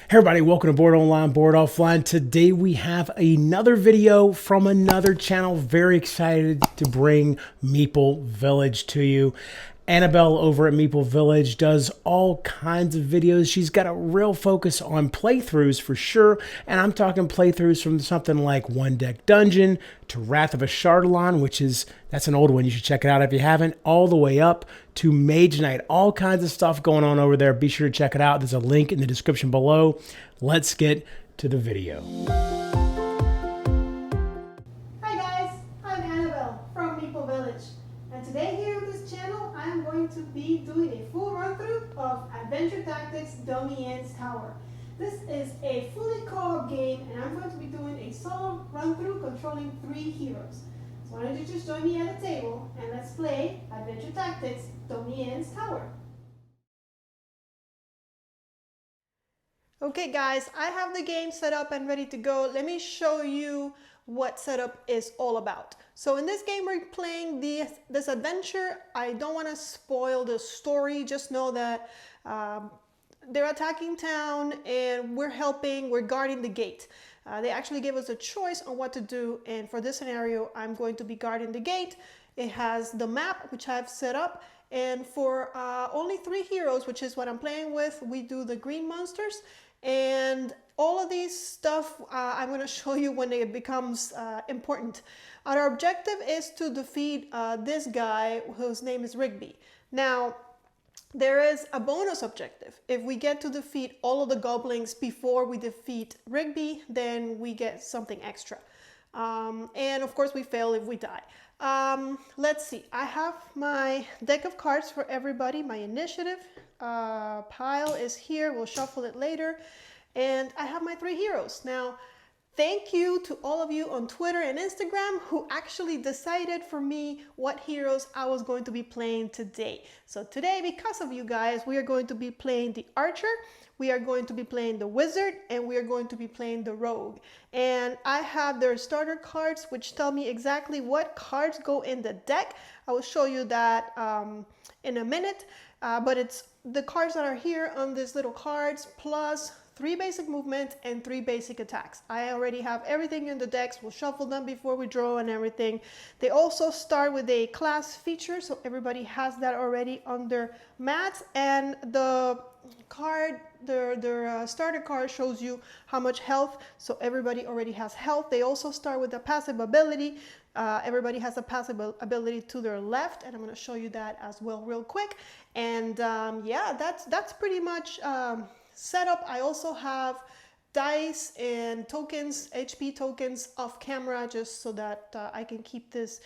Hey everybody, welcome to Board Online, Board Offline. Today we have another video from another channel. Very excited to bring Meeple Village to you. Annabelle over at Meeple Village does all kinds of videos. She's got a real focus on playthroughs for sure. And I'm talking playthroughs from something like One Deck Dungeon to Wrath of a Shardalon, that's an old one. You should check it out if you haven't. All the way up to Mage Knight. All kinds of stuff going on over there. Be sure to check it out. There's a link in the description below. Let's get to the video. Hi guys, I'm Annabelle from Meeple Village, and today here on this channel I'm going to be doing a full run-through of Adventure Tactics Domianne's Tower. This is a fully co-op game, and I'm going to be doing a solo run-through controlling 3 heroes. So why don't you just join me at the table and let's play Adventure Tactics Domianne's Tower. Okay guys, I have the game set up and ready to go. Let me show you what setup is all about. So in this game we're playing this adventure. I don't want to spoil the story, just know that they're attacking town and we're guarding the gate. They actually gave us a choice on what to do, and for this scenario I'm going to be guarding the gate. It has the map which I've set up, and for only 3 heroes, which is what I'm playing with, we do the green monsters. And all of these stuff I'm going to show you when it becomes important. Our objective is to defeat this guy whose name is Rigby. Now, there is a bonus objective. If we get to defeat all of the goblins before we defeat Rigby, then we get something extra. And of course we fail if we die. Let's see, I have my deck of cards for everybody. My initiative pile is here. We'll shuffle it later. And I have my 3 heroes. Now, thank you to all of you on Twitter and Instagram who actually decided for me what heroes I was going to be playing today. So today, because of you guys, we are going to be playing the Archer, we are going to be playing the Wizard, and we are going to be playing the Rogue. And I have their starter cards which tell me exactly what cards go in the deck. I will show you that in a minute, but it's the cards that are here on these little cards plus 3 basic movement and 3 basic attacks. I already have everything in the decks. We'll shuffle them before we draw and everything. They also start with a class feature, so everybody has that already on their mats. And the card, their starter card shows you how much health, so everybody already has health. They also start with a passive ability. Everybody has a passive ability to their left, and I'm going to show you that as well real quick. And yeah, that's pretty much setup. I also have dice and tokens, HP tokens off camera, just so that I can keep this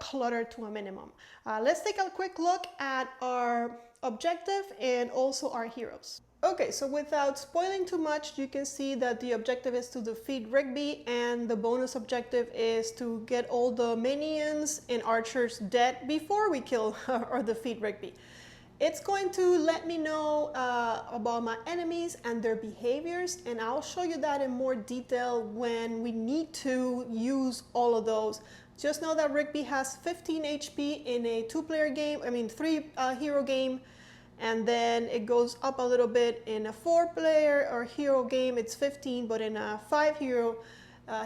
clutter to a minimum. Let's take a quick look at our objective and also our heroes. Okay, so without spoiling too much, you can see that the objective is to defeat Rigby, and the bonus objective is to get all the minions and archers dead before we kill or defeat Rigby. It's going to let me know about my enemies and their behaviors, and I'll show you that in more detail when we need to use all of those. Just know that Rigby has 15 HP in a 2-player game, 3 hero game, and then it goes up a little bit in a 4-player or hero game. It's 15, but in a 5 hero,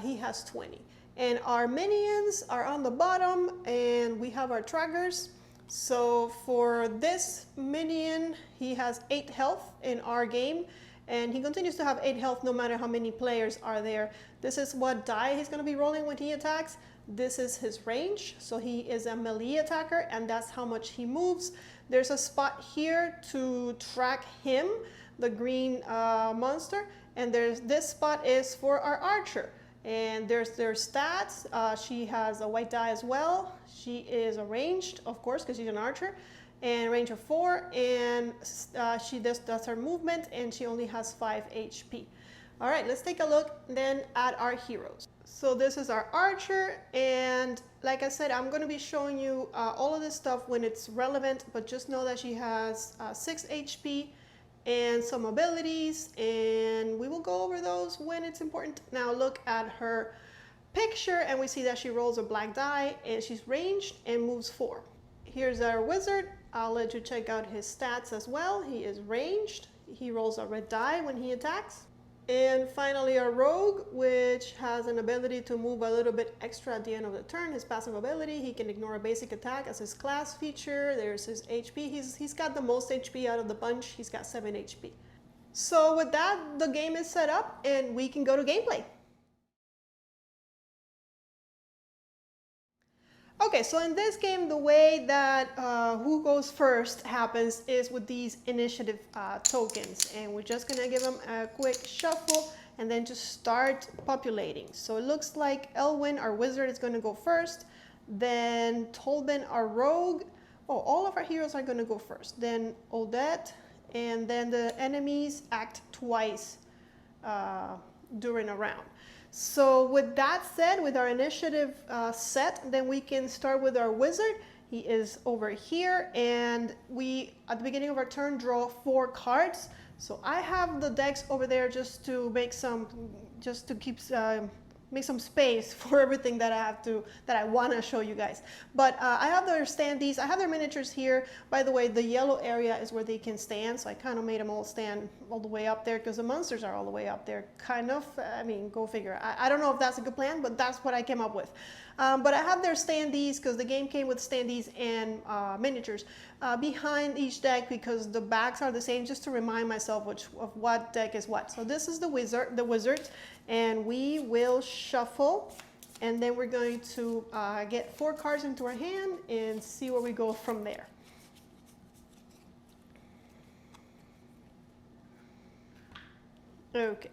he has 20. And our minions are on the bottom, and we have our trackers. So for this minion, he has 8 health in our game, and he continues to have 8 health no matter how many players are there. This is what die he's going to be rolling when he attacks. This is his range, so he is a melee attacker, and that's how much he moves. There's a spot here to track him, the green monster, and this spot is for our archer. And there's their stats. She has a white die as well. She is a ranged, of course, because she's an archer, and range of 4, and that's her movement, and she only has 5 HP. All right, let's take a look then at our heroes. So this is our archer, and like I said, I'm going to be showing you all of this stuff when it's relevant, but just know that she has 6 HP and some abilities, and we will go over those when it's important. Now look at her picture, and we see that she rolls a black die, and she's ranged and moves 4. Here's our wizard. I'll let you check out his stats as well. He is ranged. He rolls a red die when he attacks. And finally our rogue, which has an ability to move a little bit extra at the end of the turn. His passive ability, he can ignore a basic attack as his class feature. There's his HP. He's got the most HP out of the bunch. He's got 7 HP. So with that, the game is set up and we can go to gameplay. Okay, so in this game, the way that who goes first happens is with these initiative tokens. And we're just gonna give them a quick shuffle and then just start populating. So it looks like Elwyn, our wizard, is gonna go first. Then Tolben, our rogue. Oh, all of our heroes are gonna go first. Then Odette, and then the enemies act twice during a round. So with that said, with our initiative set, then we can start with our wizard. He is over here, and we, at the beginning of our turn, draw 4 cards. So I have the decks over there just to make some, just to keep, make some space for everything that I want to show you guys. But I have their standees, I have their miniatures here. By the way, the yellow area is where they can stand, so I kind of made them all stand all the way up there because the monsters are all the way up there, kind of. I mean, go figure. I don't know if that's a good plan, but that's what I came up with. But I have their standees because the game came with standees and miniatures behind each deck because the backs are the same, just to remind myself of what deck is what. So this is the wizard, and we will shuffle, and then we're going to get 4 cards into our hand and see where we go from there. Okay.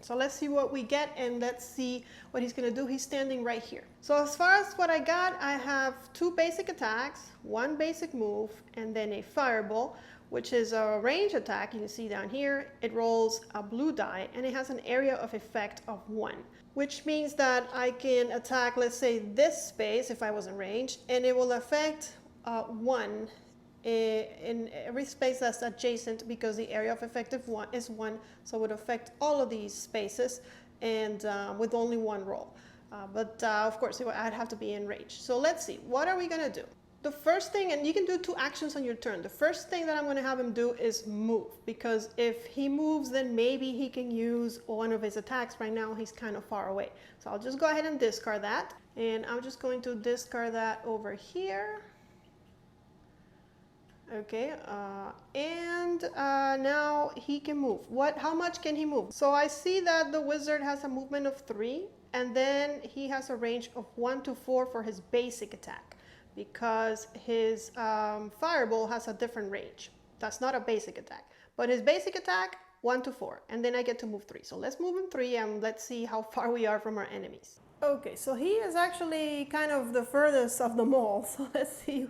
So let's see what we get, and let's see what he's gonna do. He's standing right here. So as far as what I got, I have 2 basic attacks, 1 basic move, and then a fireball, which is a range attack. You can see down here, it rolls a blue die, and it has an area of effect of 1, which means that I can attack, let's say, this space if I was in range, and it will affect 1 in every space that's adjacent, because the area of effect is 1, so it would affect all of these spaces, and with only 1 roll. But of course, I'd have to be in range. So let's see, what are we gonna do? The first thing, and you can do 2 actions on your turn. The first thing that I'm gonna have him do is move, because if he moves, then maybe he can use one of his attacks. Right now, he's kind of far away. So I'll just go ahead and discard that, and I'm just going to discard that over here. Okay, and now he can move. How much can he move? So I see that the wizard has a movement of 3, and then he has a range of 1 to 4 for his basic attack, because his fireball has a different range. That's not a basic attack, but his basic attack, 1 to 4, and then I get to move 3. So let's move him 3, and let's see how far we are from our enemies. Okay, so he is actually kind of the furthest of them all. So let's see.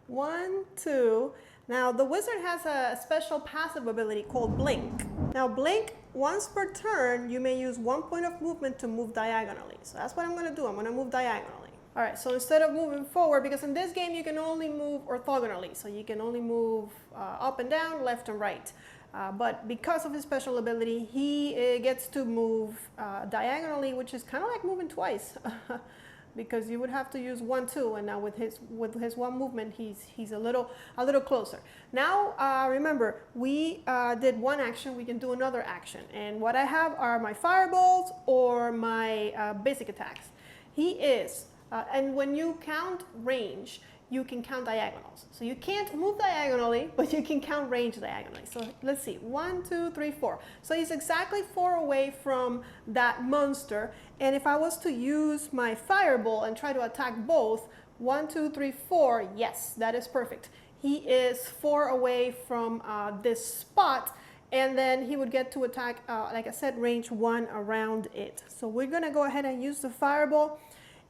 1, 2. Now the wizard has a special passive ability called Blink. Now Blink, once per turn, you may use 1 point of movement to move diagonally. So that's what I'm going to do. I'm going to move diagonally. All right, so instead of moving forward, because in this game you can only move orthogonally, so you can only move up and down, left and right. But because of his special ability, he gets to move diagonally, which is kind of like moving twice. Because you would have to use 1, 2, and now with his 1 movement, he's a little closer. Now remember, we did 1 action. We can do another action, and what I have are my fireballs or my basic attacks. He is, and when you count range, you can count diagonals. So you can't move diagonally, but you can count range diagonally. So let's see, 1, 2, 3, 4. So he's exactly 4 away from that monster. And if I was to use my fireball and try to attack both, 1, 2, 3, 4, yes, that is perfect. He is 4 away from this spot, and then he would get to attack, like I said, range 1 around it. So we're gonna go ahead and use the fireball.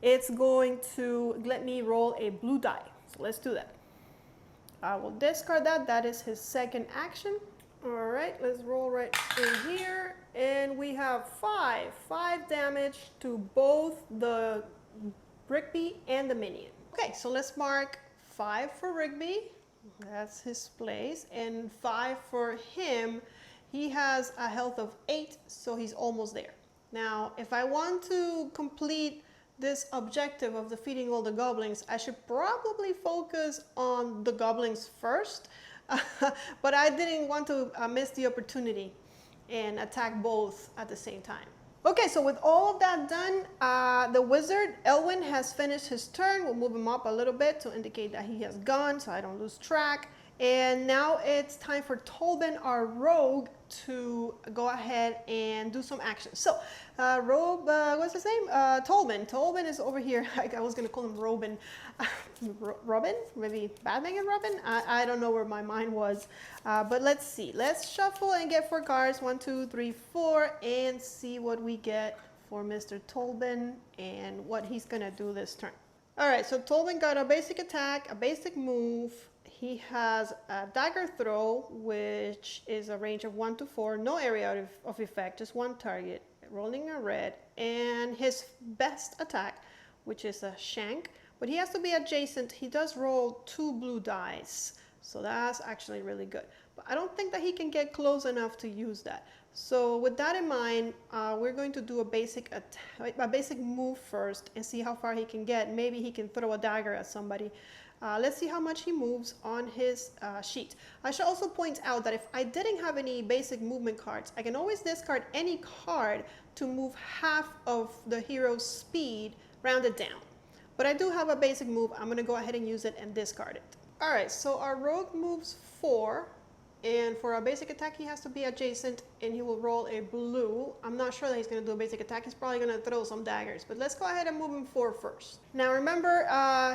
It's going to let me roll a blue die. So let's do that. I will discard that. That is his second action. All right, let's roll right in here. And we have 5 damage to both the Rigby and the minion. Okay, so let's mark 5 for Rigby. That's his place. And 5 for him. He has a health of 8, so he's almost there. Now, if I want to complete this objective of defeating all the goblins, I should probably focus on the goblins first, but I didn't want to miss the opportunity. and attack both at the same time. Okay, so with all of that done, the wizard, Elwin, has finished his turn. We'll move him up a little bit to indicate that he has gone so I don't lose track. And now it's time for Tolben, our rogue, to go ahead and do some action. So, what's his name? Tolben. Tolben is over here. I was going to call him Robin. Robin? Maybe Batman and Robin? I don't know where my mind was. But let's see. Let's shuffle and get 4 cards. 1, 2, 3, 4. And see what we get for Mr. Tolben and what he's going to do this turn. All right, so Tolben got a basic attack, a basic move. He has a dagger throw, which is a range of 1 to 4, no area of effect, just 1 target, rolling a red, and his best attack, which is a shank, but he has to be adjacent. He does roll 2 blue dice, so that's actually really good. But I don't think that he can get close enough to use that. So with that in mind, we're going to do a basic move first and see how far he can get. Maybe he can throw a dagger at somebody. Let's see how much he moves on his sheet. I should also point out that if I didn't have any basic movement cards, I can always discard any card to move half of the hero's speed rounded down. But I do have a basic move. I'm going to go ahead and use it and discard it. All right, so our rogue moves 4. And for a basic attack, he has to be adjacent, and he will roll a blue. I'm not sure that he's going to do a basic attack. He's probably going to throw some daggers. But let's go ahead and move him 4 first. Now remember,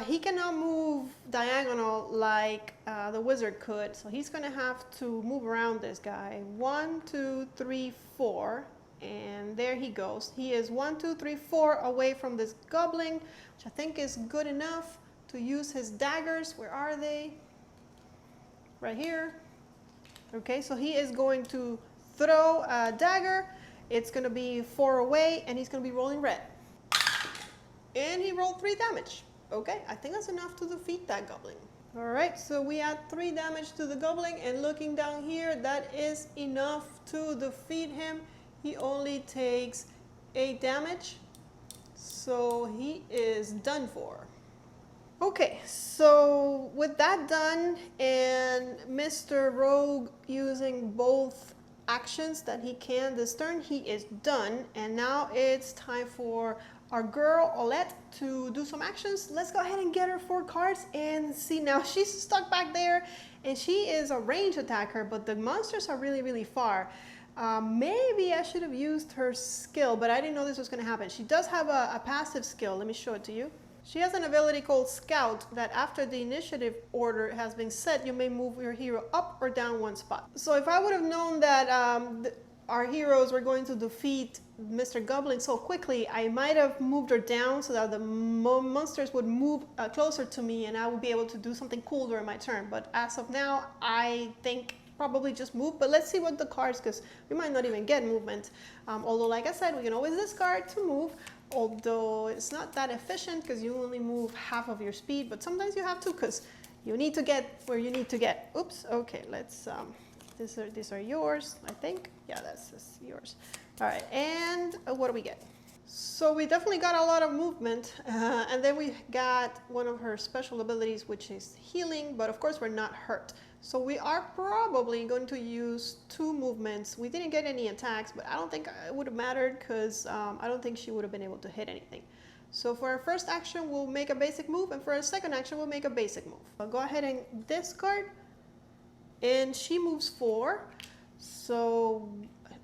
he cannot move diagonal like the wizard could. So he's going to have to move around this guy. 1, 2, 3, 4. And there he goes. He is 1, 2, 3, 4 away from this goblin, which I think is good enough to use his daggers. Where are they? Right here. Okay, so he is going to throw a dagger. It's going to be 4 away, and he's going to be rolling red. And he rolled 3 damage. Okay, I think that's enough to defeat that goblin. All right, so we add 3 damage to the goblin, and looking down here, that is enough to defeat him. He only takes 8 damage, so he is done for. Okay, so with that done and Mr. Rogue using both actions that he can this turn, he is done. And now it's time for our girl Olette to do some actions. Let's go ahead and get her 4 cards and see. Now she's stuck back there and she is a range attacker, but the monsters are really, really far. Maybe I should have used her skill, but I didn't know this was going to happen. She does have a passive skill. Let me show it to you. She has an ability called Scout that after the initiative order has been set, you may move your hero up or down 1 spot. So if I would have known that our heroes were going to defeat Mr. Goblin so quickly, I might have moved her down so that the monsters would move closer to me and I would be able to do something cool during my turn. But as of now, I think probably just move. But let's see what the cards, because we might not even get movement. Although, like I said, we can always discard to move. Although it's not that efficient because you only move half of your speed, but sometimes you have to because you need to get where you need to get. Oops, okay, let's, these are yours, I think. Yeah, that's yours. All right, and what do we get? So we definitely got a lot of movement, and then we got one of her special abilities, which is healing, but of course we're not hurt. So we are probably going to use 2 movements. We didn't get any attacks, but I don't think it would have mattered because I don't think she would have been able to hit anything. So for our first action, we'll make a basic move, and for our second action, we'll make a basic move. I'll go ahead and discard, and she moves 4. So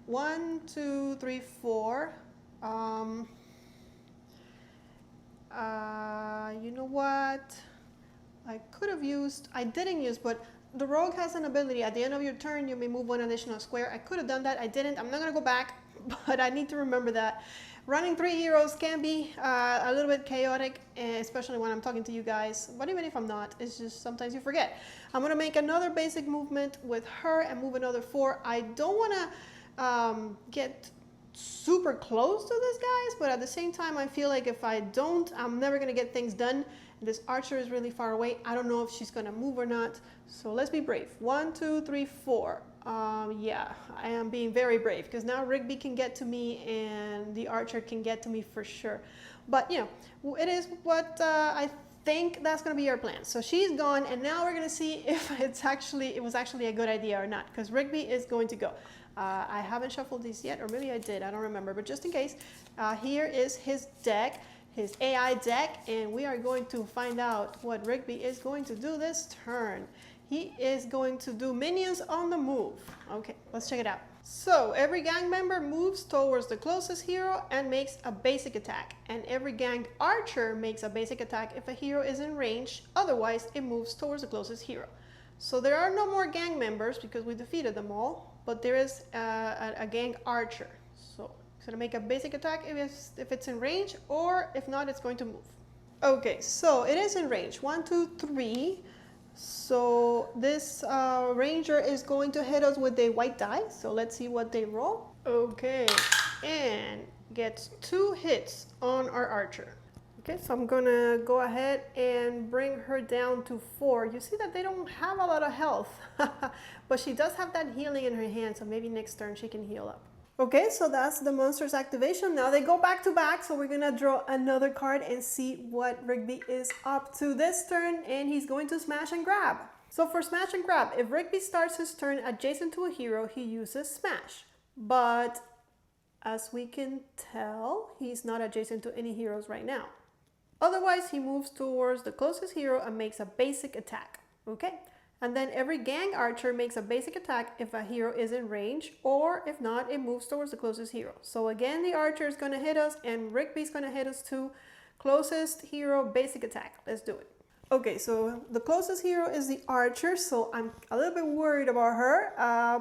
1, 2, 3, 4. You know what? I could have used, I didn't use, but the rogue has an ability. At the end of your turn, you may move 1 additional square. I could have done that. I didn't. I'm not going to go back, but I need to remember that. Running 3 heroes can be a little bit chaotic, especially when I'm talking to you guys. But even if I'm not, it's just sometimes you forget. I'm going to make another basic movement with her and move another 4. I don't want to get super close to this, guys, but at the same time, I feel like if I don't, I'm never going to get things done. This archer is really far away. I don't know if she's going to move or not. So let's be brave. 1, 2, 3, 4. Yeah, I am being very brave because now Rigby can get to me and the archer can get to me for sure. But, you know, it is what I think that's going to be our plan. So she's gone, and now we're going to see if it was actually a good idea or not, because Rigby is going to go. I haven't shuffled these yet, or maybe I did, I don't remember, but just in case, here is his deck, his AI deck, and we are going to find out what Rigby is going to do this turn. He is going to do minions on the move. Okay, let's check it out. So every gang member moves towards the closest hero and makes a basic attack. And every gang archer makes a basic attack if a hero is in range, otherwise it moves towards the closest hero. So there are no more gang members because we defeated them all, but there is a gang archer. So it's gonna make a basic attack if it's in range, or if not, it's going to move. Okay, so it is in range. 1, 2, 3. So this ranger is going to hit us with a white die. So let's see what they roll. Okay, and gets 2 hits on our archer. Okay, so I'm gonna go ahead and bring her down to 4. You see that they don't have a lot of health, but she does have that healing in her hand, so maybe next turn she can heal up. Okay, so that's the monster's activation. Now they go back to back, so we're gonna draw another card and see what Rigby is up to this turn, and he's going to smash and grab. So for smash and grab, if Rigby starts his turn adjacent to a hero, he uses smash. But as we can tell, he's not adjacent to any heroes right now. Otherwise, he moves towards the closest hero and makes a basic attack, okay? And then every gang archer makes a basic attack if a hero is in range, or if not, it moves towards the closest hero. So again, the archer is gonna hit us and Rigby's gonna hit us too. Closest hero, basic attack. Let's do it. Okay, so the closest hero is the archer, so I'm a little bit worried about her,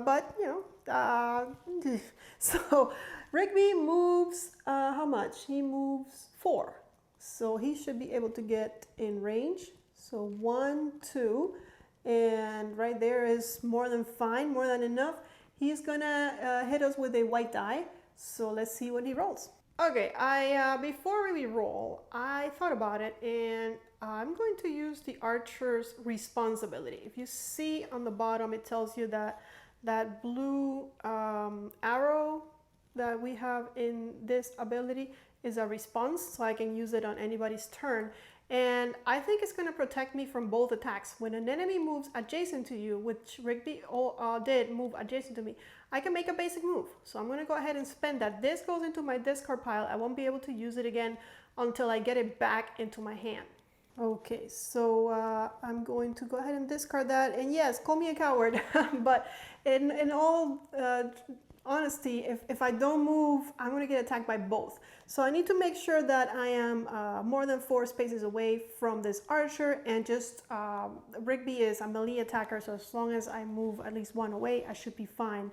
but you know, so Rigby moves, how much? He moves 4. So he should be able to get in range. So 1, 2, and right there is more than fine, more than enough. He's gonna hit us with a white die. So let's see what he rolls. Okay, before we roll, I thought about it, and I'm going to use the archer's responsibility. If you see on the bottom, it tells you that blue arrow that we have in this ability is a response, so I can use it on anybody's turn. And I think it's going to protect me from both attacks. When an enemy moves adjacent to you, which Rigby did move adjacent to me, I can make a basic move. So I'm going to go ahead and spend that. This goes into my discard pile. I won't be able to use it again until I get it back into my hand. Okay, so I'm going to go ahead and discard that. And yes, call me a coward, but in all honesty, if I don't move, I'm going to get attacked by both. So I need to make sure that I am more than 4 spaces away from this archer, and just Rigby is a melee attacker, so as long as I move at least 1 away, I should be fine.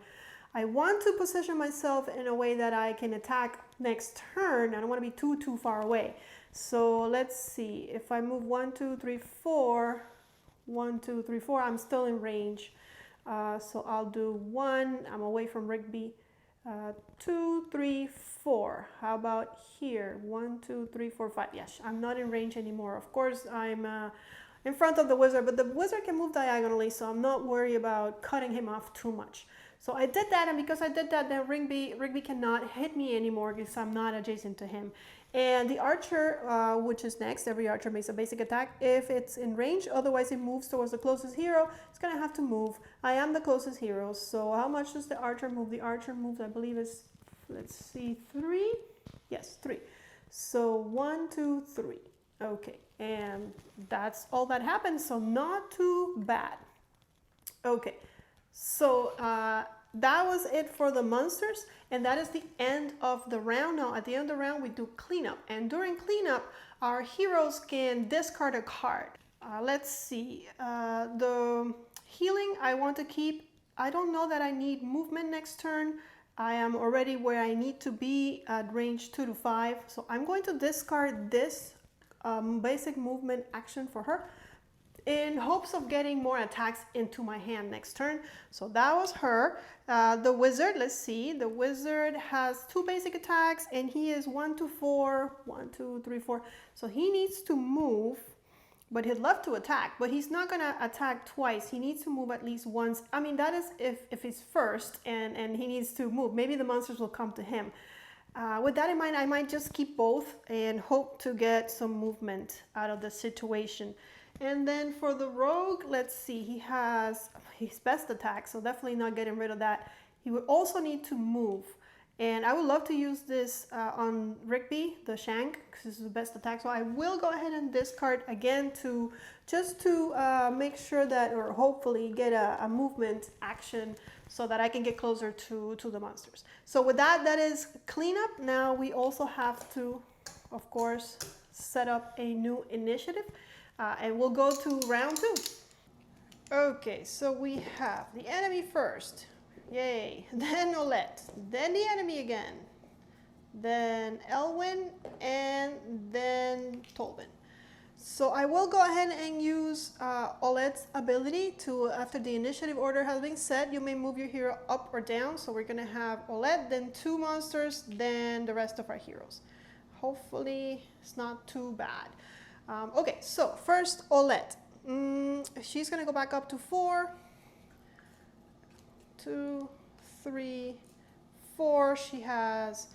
I want to position myself in a way that I can attack next turn. I don't want to be too far away. So let's see, if I move 1, 2, 3, 4, 1, 2, 3, 4, I'm still in range. So I'll do 1, I'm away from Rigby, 2, 3, 4. How about here? 1, 2, 3, 4, 5. Yes, I'm not in range anymore. Of course, I'm in front of the wizard, but the wizard can move diagonally, so I'm not worried about cutting him off too much. So I did that, and because I did that, then Rigby cannot hit me anymore because I'm not adjacent to him. And the archer, which is next, every archer makes a basic attack if it's in range. Otherwise, it moves towards the closest hero. It's going to have to move. I am the closest hero. So how much does the archer move? The archer moves, I believe, is, let's see, 3? Yes, 3. So 1, 2, 3. Okay, and that's all that happened. So not too bad. Okay, so that was it for the monsters, and that is the end of the round. Now at the end of the round we do cleanup, and during cleanup our heroes can discard a card. Let's see, the healing I want to keep. I don't know that I need movement next turn. I am already where I need to be at range 2 to 5, so I'm going to discard this basic movement action for her, in hopes of getting more attacks into my hand next turn. So that was her. The wizard, let's see. The wizard has 2 basic attacks, and he is 1 to 4. 1, 2, 3, 4. So he needs to move, but he'd love to attack. But he's not going to attack twice. He needs to move at least once. I mean, that is if he's first and he needs to move. Maybe the monsters will come to him. With that in mind, I might just keep both and hope to get some movement out of the situation. And then for the rogue, let's see, he has his best attack, so definitely not getting rid of that. He would also need to move. And I would love to use this on Rigby, the Shank, because this is the best attack. So I will go ahead and discard again to just to make sure that, or hopefully get a movement action so that I can get closer to the monsters. So with that, that is cleanup. Now we also have to, of course, set up a new initiative. And we'll go to round 2. Okay, so we have the enemy first. Yay. Then Olette. Then the enemy again. Then Elwyn. And then Tolvin. So I will go ahead and use Olette's ability to, after the initiative order has been set, you may move your hero up or down. So we're going to have Olette, then 2 monsters, then the rest of our heroes. Hopefully it's not too bad. Okay, so first Olette. She's going to go back up to 4. 2, 3, 4. She has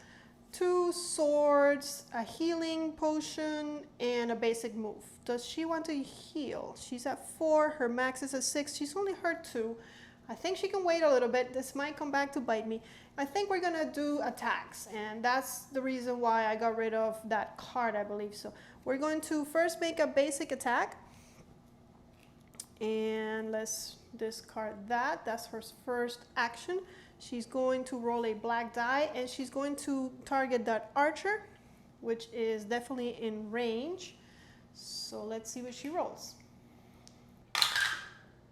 2 swords, a healing potion, and a basic move. Does she want to heal? She's at 4. Her max is at 6. She's only hurt 2. I think she can wait a little bit. This might come back to bite me. I think we're going to do attacks, and that's the reason why I got rid of that card, I believe. So we're going to first make a basic attack. And let's discard that. That's her first action. She's going to roll a black die, and she's going to target that archer, which is definitely in range. So let's see what she rolls.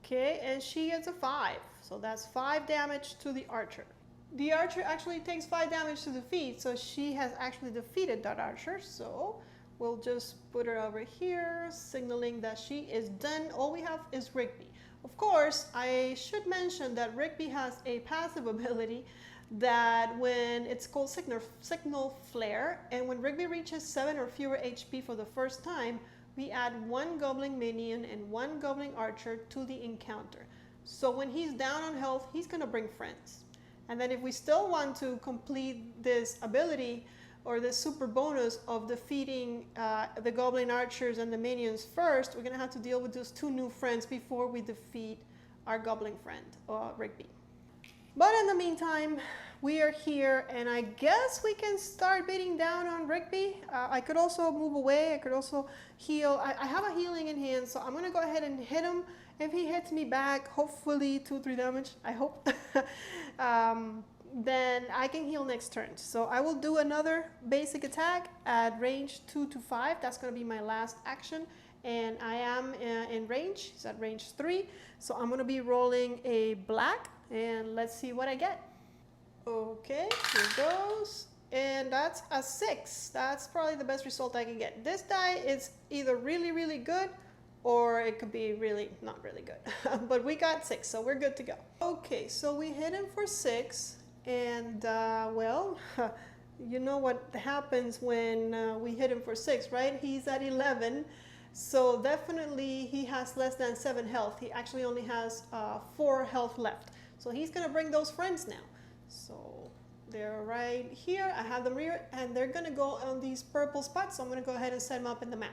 Okay, and she gets a 5. So that's 5 damage to the archer. The archer actually takes 5 damage to defeat, so she has actually defeated that archer. So we'll just put her over here, signaling that she is done. All we have is Rigby. Of course, I should mention that Rigby has a passive ability that when it's called Signal Flare, and when Rigby reaches 7 or fewer HP for the first time, we add 1 goblin minion and 1 goblin archer to the encounter. So when he's down on health, he's gonna bring friends. And then if we still want to complete this ability, or the super bonus of defeating the goblin archers and the minions first, we're going to have to deal with those 2 new friends before we defeat our goblin friend, Rigby. But in the meantime, we are here, and I guess we can start beating down on Rigby. I could also move away. I could also heal. I have a healing in hand, so I'm going to go ahead and hit him. If he hits me back, hopefully 2-3 damage, I hope. Then I can heal next turn. So I will do another basic attack at range 2 to 5. That's going to be my last action. And I am in range. It's at range 3. So I'm going to be rolling a black. And let's see what I get. Okay, here goes. And that's a 6. That's probably the best result I can get. This die is either really, really good, or it could be really not really good. But we got 6, so we're good to go. Okay, so we hit him for 6. And well, you know what happens when we hit him for 6, right? He's at 11, so definitely he has less than 7 health. He actually only has 4 health left, so he's gonna bring those friends now. So they're right here. I have them here, and they're gonna go on these purple spots, so I'm gonna go ahead and set them up in the map.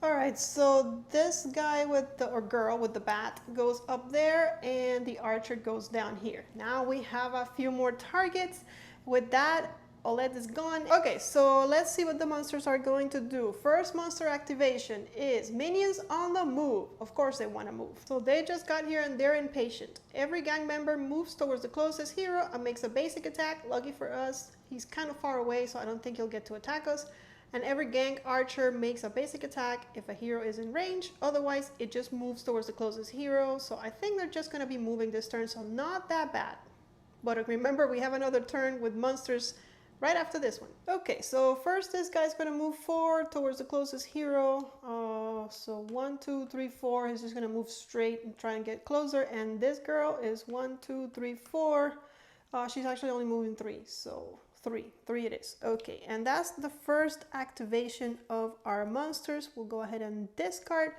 All right, so this guy with the, or girl with the bat goes up there, and the archer goes down here. Now we have a few more targets. With that, Olette is gone. Okay, so let's see what the monsters are going to do. First monster activation is minions on the move. Of course they want to move. So they just got here and they're impatient. Every gang member moves towards the closest hero and makes a basic attack. Lucky for us, he's kind of far away, so I don't think he'll get to attack us. And every gang archer makes a basic attack if a hero is in range. Otherwise, it just moves towards the closest hero. So I think they're just going to be moving this turn, so not that bad. But remember, we have another turn with monsters right after this one. Okay, so first this guy's going to move forward towards the closest hero. So 1, 2, 3, 4. He's just going to move straight and try and get closer. And this girl is 1, 2, 3, 4. She's actually only moving 3, so 3 it is. Okay, and that's the first activation of our monsters. We'll go ahead and discard.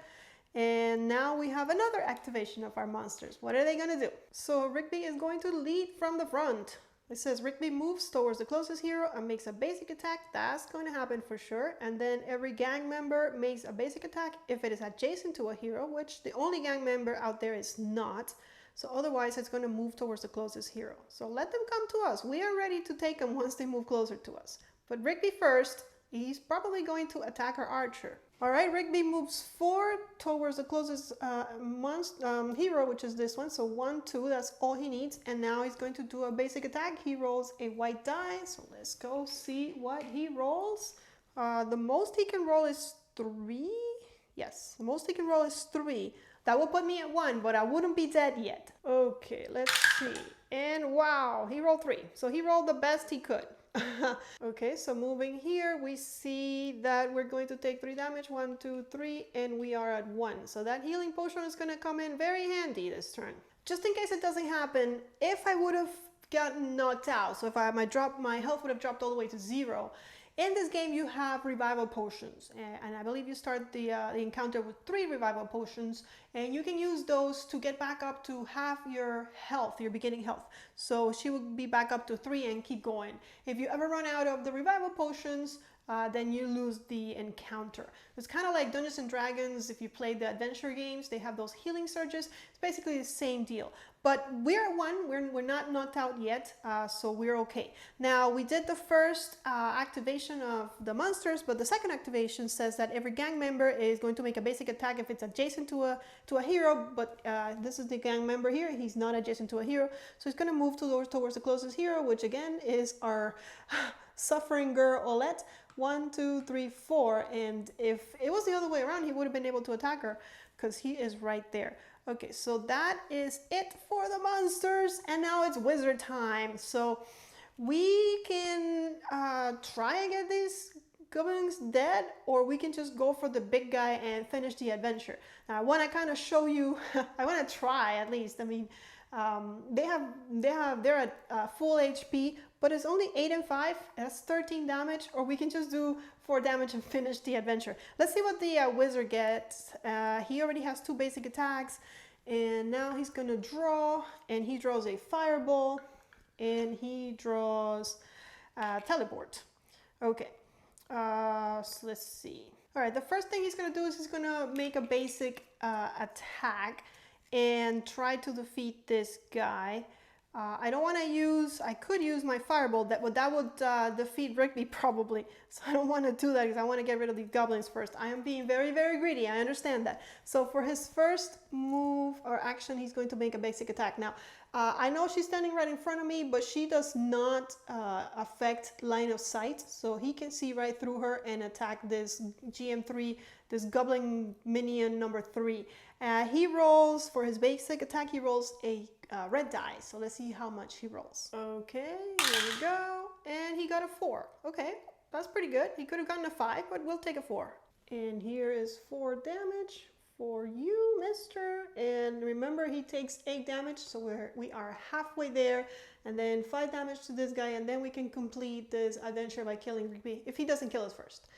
And now we have another activation of our monsters. What are they going to do? So Rigby is going to lead from the front. It says Rigby moves towards the closest hero and makes a basic attack. That's going to happen for sure. And then every gang member makes a basic attack if it is adjacent to a hero, which the only gang member out there is not. So otherwise it's going to move towards the closest hero. So let them come to us. We are ready to take them once they move closer to us. But Rigby first, he's probably going to attack our archer. All right, Rigby moves 4 towards the closest hero, which is this one. So 1, 2, that's all he needs. And now he's going to do a basic attack. He rolls a white die. So let's go see what he rolls. The most he can roll is 3. Yes, the most he can roll is 3. That will put me at 1, but I wouldn't be dead yet. Okay, let's see. And wow, he rolled 3. So he rolled the best he could. Okay, so moving here, we see that we're going to take 3 damage. 1, 2, 3, and we are at 1. So that healing potion is going to come in very handy this turn. Just in case it doesn't happen, if I would have gotten knocked out, so if my health would have dropped all the way to 0, in this game you have revival potions, and I believe you start the encounter with 3 revival potions, and you can use those to get back up to half your health, your beginning health. So she will be back up to 3 and keep going. If you ever run out of the revival potions, then you lose the encounter. It's kind of like Dungeons and Dragons. If you play the adventure games, they have those healing surges. It's basically the same deal. But we're at 1. We're not knocked out yet, so we're okay. Now, we did the first activation of the monsters, but the second activation says that every gang member is going to make a basic attack if it's adjacent to a hero. But this is the gang member here. He's not adjacent to a hero, so he's going to move towards the closest hero, which again is our suffering girl Olette. 1, 2, 3, 4, and if it was the other way around, he would have been able to attack her because he is right there. Okay, so that is it for the monsters, and now it's wizard time. So we can try and get these goblins dead, or we can just go for the big guy and finish the adventure. Now I want to kind of show you, I want to try at least. I mean, they're at full HP, but it's only 8 and 5. That's 13 damage, or we can just do 4 damage and finish the adventure. Let's see what the wizard gets. He already has 2 basic attacks, and now he's gonna draw, and he draws a fireball, and he draws teleport. Okay, so let's see. All right, the first thing he's gonna do is he's gonna make a basic attack and try to defeat this guy. I don't want to use, I could use my fireball, that would defeat Rigby probably. So I don't want to do that because I want to get rid of these goblins first. I am being very, very greedy. I understand that. So for his first move or action, he's going to make a basic attack. Now, I know she's standing right in front of me, but she does not affect line of sight. So he can see right through her and attack this GM3, this goblin minion number 3. He rolls, for his basic attack, he rolls a red die. So let's see how much he rolls. Okay, here we go. And he got a 4. Okay, that's pretty good. He could have gotten a 5, but we'll take a 4. And here is 4 damage for you, mister. And remember, he takes 8 damage, so we are halfway there. And then 5 damage to this guy, and then we can complete this adventure by killing Rigby, if he doesn't kill us first.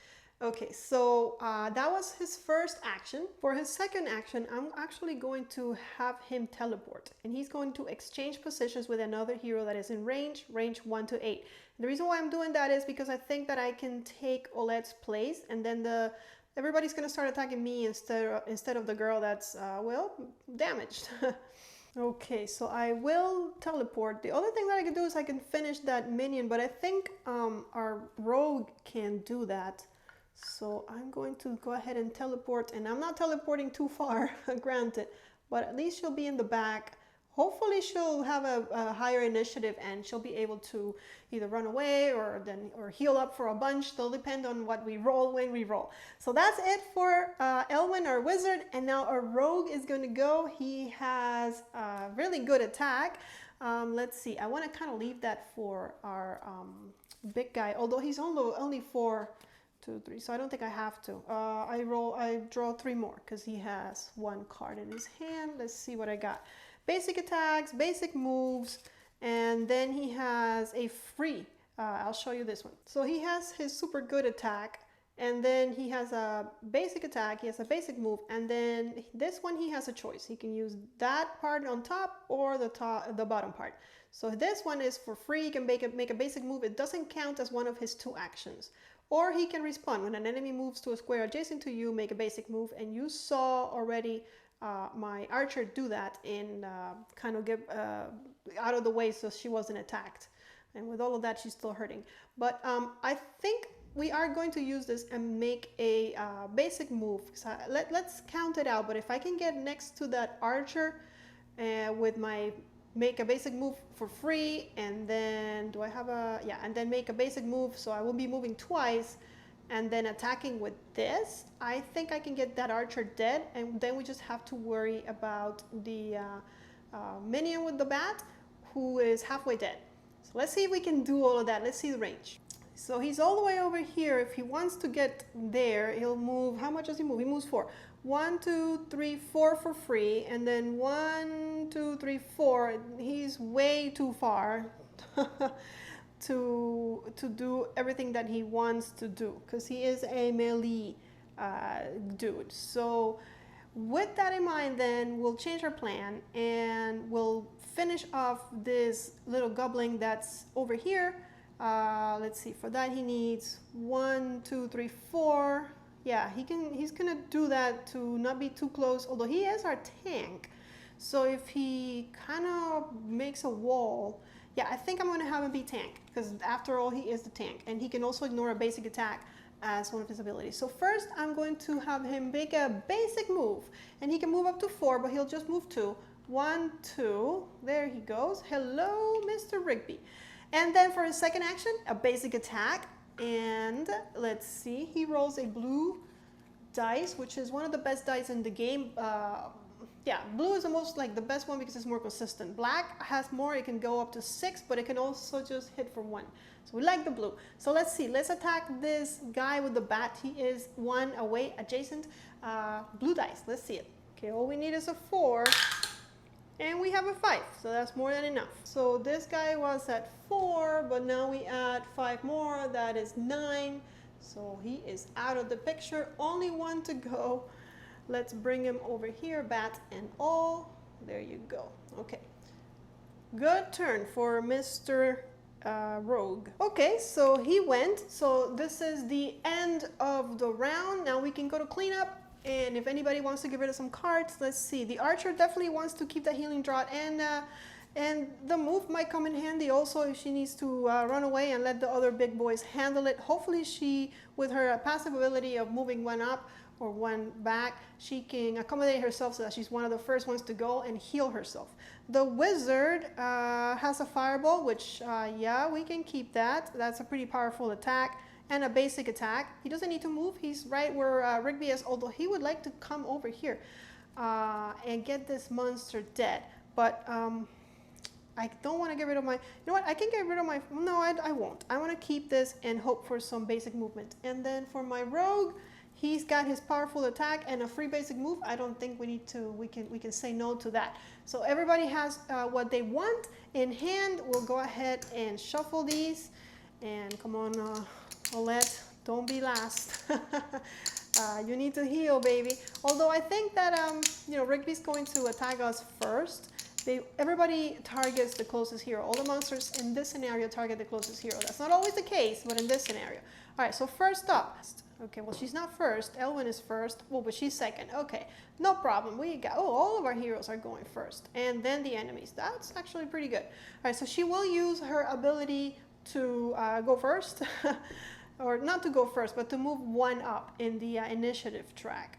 Okay, so that was his first action. For his second action, I'm actually going to have him teleport, and he's going to exchange positions with another hero that is in range 1 to 8. And the reason why I'm doing that is because I think that I can take Olette's place, and then everybody's going to start attacking me instead of the girl that's, well, damaged. Okay, so I will teleport. The other thing that I can do is I can finish that minion, but I think our rogue can do that. So I'm going to go ahead and teleport, and I'm not teleporting too far, granted, but at least she'll be in the back. Hopefully she'll have a higher initiative, and she'll be able to either run away or heal up for a bunch. It'll depend on what we roll when we roll. So that's it for Elwyn, our wizard, and now our rogue is going to go. He has a really good attack. Let's see, I want to kind of leave that for our big guy, although he's only 4, 2, 3, so I don't think I have to. I draw 3 more because he has 1 card in his hand. Let's see what I got. Basic attacks, basic moves, and then he has a free. I'll show you this one. So he has his super good attack, and then he has a basic attack, he has a basic move, and then this one he has a choice. He can use that part on top or the bottom part. So this one is for free. He can make a basic move. It doesn't count as one of his 2 actions. Or he can respond. When an enemy moves to a square adjacent to you, make a basic move. And you saw already my archer do that and kind of get out of the way so she wasn't attacked. And with all of that, she's still hurting. But I think we are going to use this and make a basic move. So let's count it out. But if I can get next to that archer with my make a basic move for free, and then do I have a, yeah, and then make a basic move so I will be moving twice and then attacking with this, I think I can get that archer dead, and then we just have to worry about the minion with the bat who is halfway dead. So let's see if we can do all of that. Let's see the range. So he's all the way over here. If he wants to get there, he'll move, how much does he move? He moves 4. 1, 2, 3, 4 for free, and then 1, 2, 3, 4. He's way too far to do everything that he wants to do, because he is a melee dude. So with that in mind, then we'll change our plan and we'll finish off this little goblin that's over here. Let's see, for that he needs 1, 2, 3, 4. Yeah, he's gonna do that to not be too close, although he is our tank. So if he kind of makes a wall, yeah, I think I'm gonna have him be tank, because after all, he is the tank, and he can also ignore a basic attack as one of his abilities. So first, I'm going to have him make a basic move, and he can move up to 4, but he'll just move 2. 1, 2, there he goes. Hello, Mr. Rigby. And then for his second action, a basic attack. And let's see, he rolls a blue dice, which is one of the best dice in the game. Yeah, blue is the most, like, the best one because it's more consistent. Black has more, it can go up to 6, but it can also just hit for 1. So we like the blue. So let's see, let's attack this guy with the bat. He is 1 away, adjacent. Blue dice, let's see it. Okay, all we need is a 4. And we have a 5, so that's more than enough. So this guy was at 4, but now we add 5 more, that is 9. So he is out of the picture, only 1 to go. Let's bring him over here, bat and all. There you go, okay. Good turn for Mr. Rogue. Okay, so he went. So this is the end of the round. Now we can go to cleanup. And if anybody wants to get rid of some cards, let's see. The archer definitely wants to keep the healing draught, and the move might come in handy also if she needs to run away and let the other big boys handle it. Hopefully she, with her passive ability of moving 1 up or 1 back, she can accommodate herself so that she's one of the first ones to go and heal herself. The wizard has a fireball, which, yeah, we can keep that. That's a pretty powerful attack. And a basic attack. He doesn't need to move. He's right where Rigby is, although he would like to come over here and get this monster dead. But I don't want to get rid of my, you know what, I can get rid of my, no, I won't. I want to keep this and hope for some basic movement. And then for my rogue, he's got his powerful attack and a free basic move. I don't think we need to, we can say no to that. So everybody has what they want in hand. We'll go ahead and shuffle these. And come on, Olette, don't be last. You need to heal, baby. Although I think that, you know, Rigby's going to attack us first. Everybody targets the closest hero. All the monsters in this scenario target the closest hero. That's not always the case, but in this scenario. All right, so first up. Okay, well, she's not first. Elwyn is first. Oh, but she's second. Okay, no problem. We got, oh, all of our heroes are going first. And then the enemies. That's actually pretty good. All right, so she will use her ability to go first. Or not to go first, but to move 1 up in the initiative track,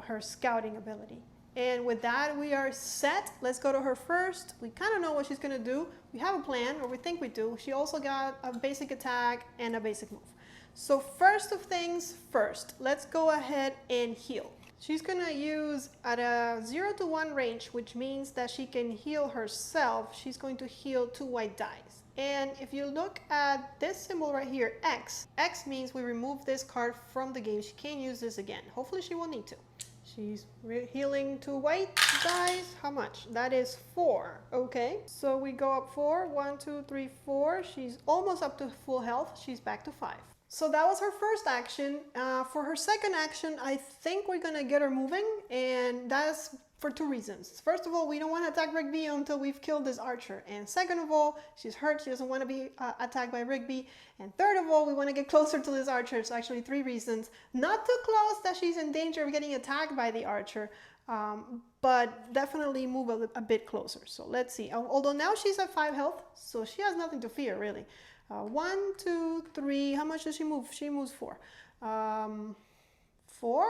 her scouting ability. And with that, we are set. Let's go to her first. We kind of know what she's going to do. We have a plan, or we think we do. She also got a basic attack and a basic move. So first of things first, let's go ahead and heal. She's going to use at a 0 to 1 range, which means that she can heal herself. She's going to heal 2 white dice. And if you look at this symbol right here, X means we remove this card from the game. She can't use this again. Hopefully she will need to. She's healing 2 white dice. How much? That is 4. Okay, so we go up 4. 1, 2, 3, 4. She's almost up to full health. She's back to 5. So that was her first action. For her second action, I think we're gonna get her moving, and that's for 2 reasons. First of all, we don't want to attack Rigby until we've killed this archer. And second of all, she's hurt. She doesn't want to be attacked by Rigby. And third of all, we want to get closer to this archer. So actually 3 reasons. Not too close that she's in danger of getting attacked by the archer, but definitely move a bit closer. So let's see. Although now she's at 5 health, so she has nothing to fear really. 1, 2, 3. How much does she move? She moves 4. 4.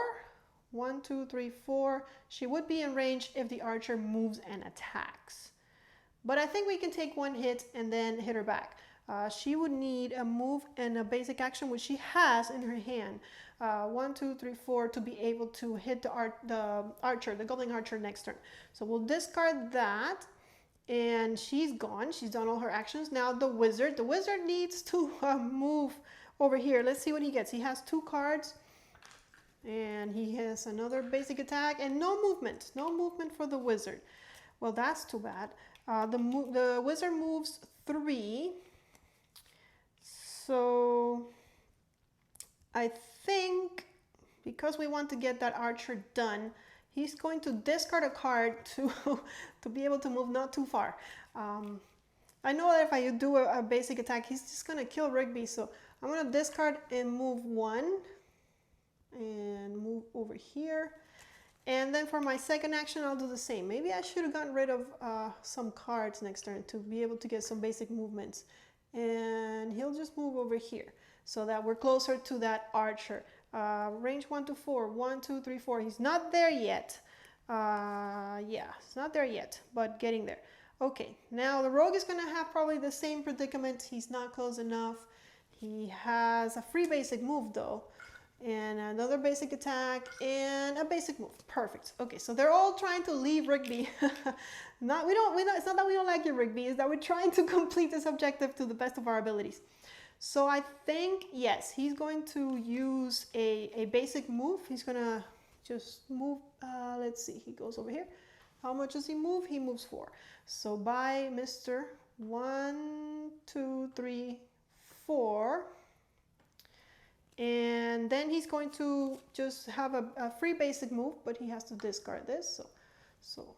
1, 2, 3, 4. She would be in range if the archer moves and attacks. But I think we can take one hit and then hit her back. She would need a move and a basic action, which she has in her hand. 1, 2, 3, 4 to be able to hit the archer, the goblin archer next turn. So we'll discard that. And she's gone. She's done all her actions. Now the wizard needs to move over here. Let's see what he gets. He has 2 cards. And he has another basic attack and no movement for the wizard. Well, that's too bad. The wizard moves 3. So I think because we want to get that archer done, he's going to discard a card to be able to move not too far. I know that if I do a basic attack, he's just going to kill Rigby. So I'm going to discard and move 1. And move over here. And then for my second action, I'll do the same. Maybe I should have gotten rid of some cards next turn to be able to get some basic movements. And he'll just move over here so that we're closer to that archer. Range 1 to 4. 1, 2, 3, 4. He's not there yet. Yeah, it's not there yet, but getting there. Okay, now the rogue is going to have probably the same predicament. He's not close enough. He has a free basic move though. And another basic attack and a basic move. Perfect. Okay, so they're all trying to leave Rigby. It's not that we don't like you, Rigby. It's that we're trying to complete this objective to the best of our abilities. So I think, yes, he's going to use a basic move. He's going to just move. Let's see. He goes over here. How much does he move? He moves 4. So by Mr. 1, 2, 3, 4. And then he's going to just have a free basic move, but he has to discard this. So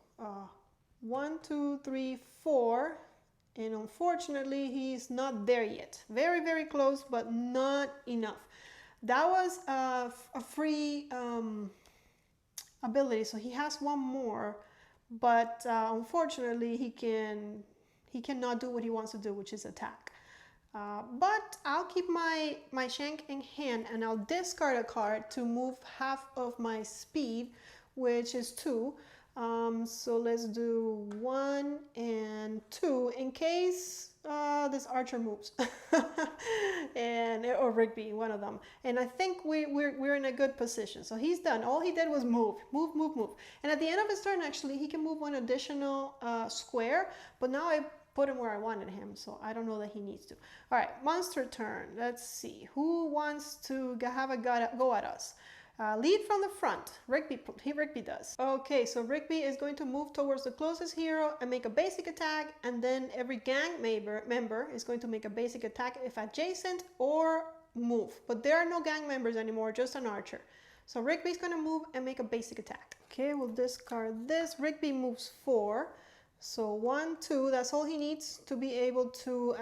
1, 2, 3, 4. And unfortunately, he's not there yet. Very, very close, but not enough. That was a free ability, so he has 1 more. But unfortunately, he cannot do what he wants to do, which is attack. But I'll keep my shank in hand and I'll discard a card to move half of my speed, which is 2. So let's do 1 and 2 in case this archer moves or Rigby, one of them. And I think we're in a good position. So he's done. All he did was move. And at the end of his turn, actually, he can move 1 additional square. But now I put him where I wanted him, so I don't know that he needs to. All right, monster turn. Let's see. Who wants to have a go at us? Lead from the front. Rigby does. Okay, so Rigby is going to move towards the closest hero and make a basic attack, and then every gang member is going to make a basic attack if adjacent or move. But there are no gang members anymore, just an archer. So Rigby's going to move and make a basic attack. Okay, we'll discard this. Rigby moves 4. So 1, 2, that's all he needs to be able to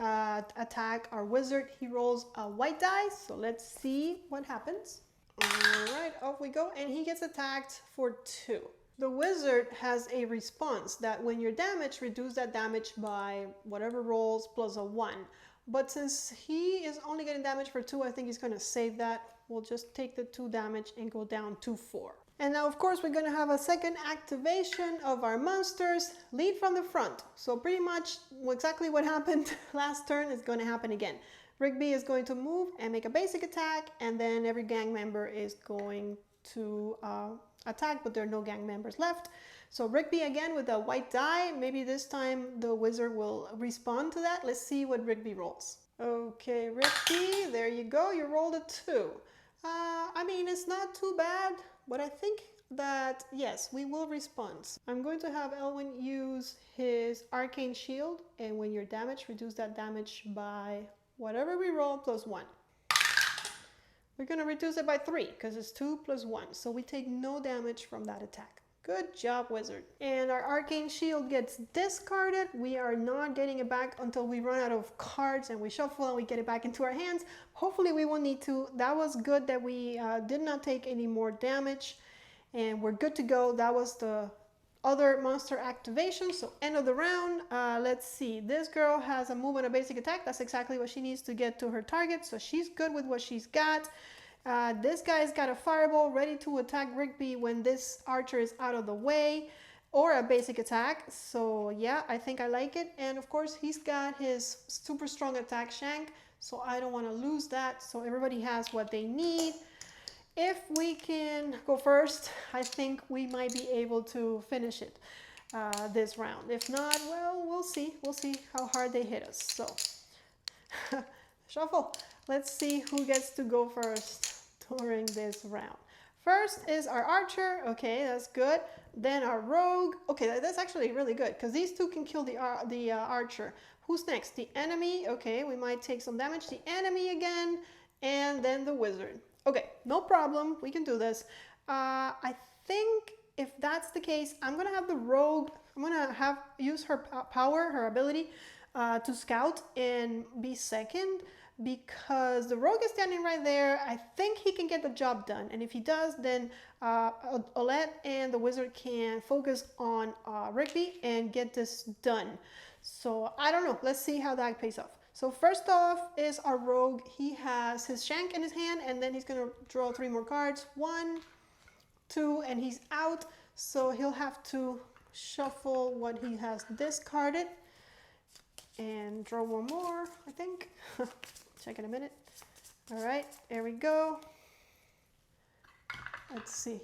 attack our wizard. He rolls a white dice, so let's see what happens. All right, off we go, and he gets attacked for 2. The wizard has a response that when you're damaged, reduce that damage by whatever rolls plus a 1. But since he is only getting damage for 2, I think he's going to save that. We'll just take the 2 damage and go down to 4. And now, of course, we're going to have a second activation of our monsters. Lead from the front. So pretty much exactly what happened last turn is going to happen again. Rigby is going to move and make a basic attack, and then every gang member is going to attack, but there are no gang members left. So Rigby again with a white die. Maybe this time the wizard will respond to that. Let's see what Rigby rolls. Okay, Rigby, there you go. You rolled a 2. I mean, it's not too bad. But I think that, yes, we will respond. I'm going to have Elwyn use his arcane shield, and when you're damaged, reduce that damage by whatever we roll plus 1. We're going to reduce it by 3 because it's 2 plus 1. So we take no damage from that attack. Good job, wizard. And our arcane shield gets discarded. We are not getting it back until we run out of cards and we shuffle and we get it back into our hands. Hopefully we won't need to. That was good that we did not take any more damage. and we're good to go. That was the other monster activation, so end of the round. Let's see, this girl has a move and a basic attack. That's exactly what she needs to get to her target, so she's good with what she's got. This guy's got a fireball ready to attack Rigby when this archer is out of the way, or a basic attack. So yeah, I think I like it. And of course he's got his super strong attack shank, so I don't want to lose that. So everybody has what they need. If we can go first, I think we might be able to finish it this round. If not, well, we'll see. We'll see how hard they hit us. So shuffle. Let's see who gets to go first during this round. First is our archer. Okay, that's good. Then our rogue. Okay, that's actually really good because these two can kill the archer. Who's next? The enemy. Okay, we might take some damage. The enemy again, and then the wizard. Okay, no problem. We can do this. I think if that's the case, I'm gonna have the rogue. I'm gonna use her power, her ability to scout and be second, because the rogue is standing right there. I think he can get the job done, and if he does, then Olette and the wizard can focus on Rigby and get this done. So I don't know. Let's see how that pays off. So first off is our rogue. He has his shank in his hand, and then he's gonna draw 3 more cards. 1, 2, and he's out. So he'll have to shuffle what he has discarded and draw 1 more, I think. Check in a minute. All right, there we go. Let's see.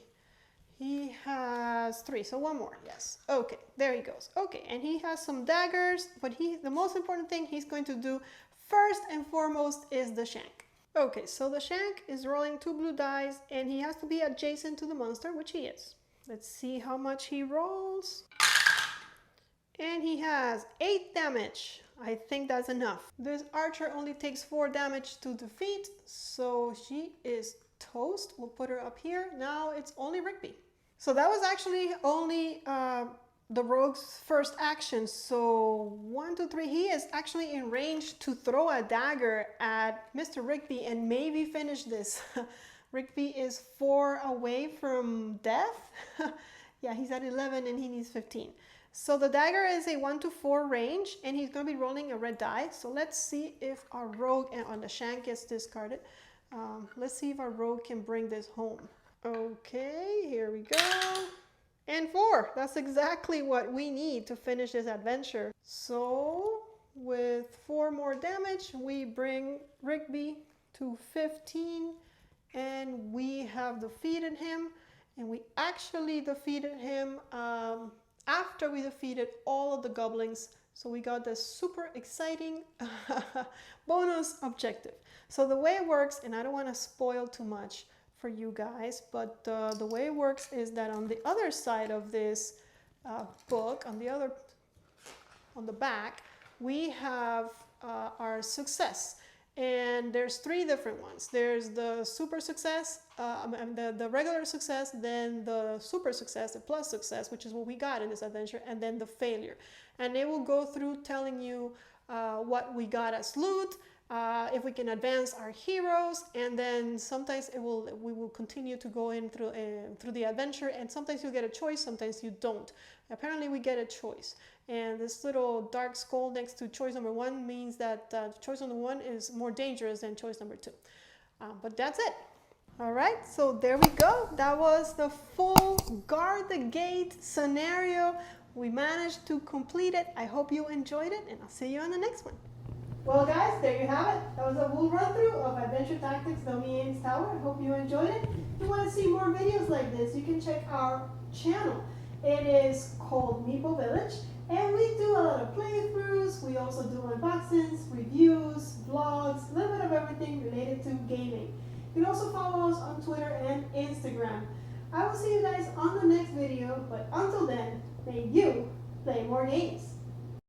He has 3, so 1 more, yes. Okay, there he goes. Okay, and he has some daggers, but the most important thing he's going to do first and foremost is the shank. Okay, so the shank is rolling 2 blue dice, and he has to be adjacent to the monster, which he is. Let's see how much he rolls. And he has 8 damage. I think that's enough. This archer only takes 4 damage to defeat, so she is toast. We'll put her up here. Now it's only Rigby. So that was actually only the rogue's first action. So 1, 2, 3, he is actually in range to throw a dagger at Mr. Rigby and maybe finish this. Rigby is 4 away from death. Yeah, he's at 11 and he needs 15. So the dagger is a 1 to 4 range, and he's going to be rolling a red die. So let's see if our rogue on the shank gets discarded. Let's see if our rogue can bring this home. Okay, here we go. And 4. That's exactly what we need to finish this adventure. So with 4 more damage, we bring Rigby to 15, and we have defeated him. And we actually defeated him after we defeated all of the goblins. So we got this super exciting bonus objective. So the way it works, and I don't want to spoil too much for you guys, but the way it works is that on the other side of this book, on the back, we have our success. And there's 3 different ones. There's the super success, the regular success, then the super success, the plus success, which is what we got in this adventure, and then the failure. And it will go through telling you what we got as loot, if we can advance our heroes, and then sometimes we will continue to go in through the adventure, and sometimes you get a choice, sometimes you don't. Apparently we get a choice, and this little dark skull next to choice number 1 means that choice number 1 is more dangerous than choice number 2. But that's it. All right, so there we go. That was the full guard the gate scenario. We managed to complete it. I hope you enjoyed it, and I'll see you on the next one. Well guys, there you have it. That was a full run through of Adventure Tactics Domianne's Tower. I hope you enjoyed it. If you want to see more videos like this, you can check our channel. It is called Meeple Village, and we do a lot of playthroughs. We also do unboxings, reviews, vlogs, a little bit of everything related to gaming. You can also follow us on Twitter and Instagram. I will see you guys on the next video, but until then, may you play more games.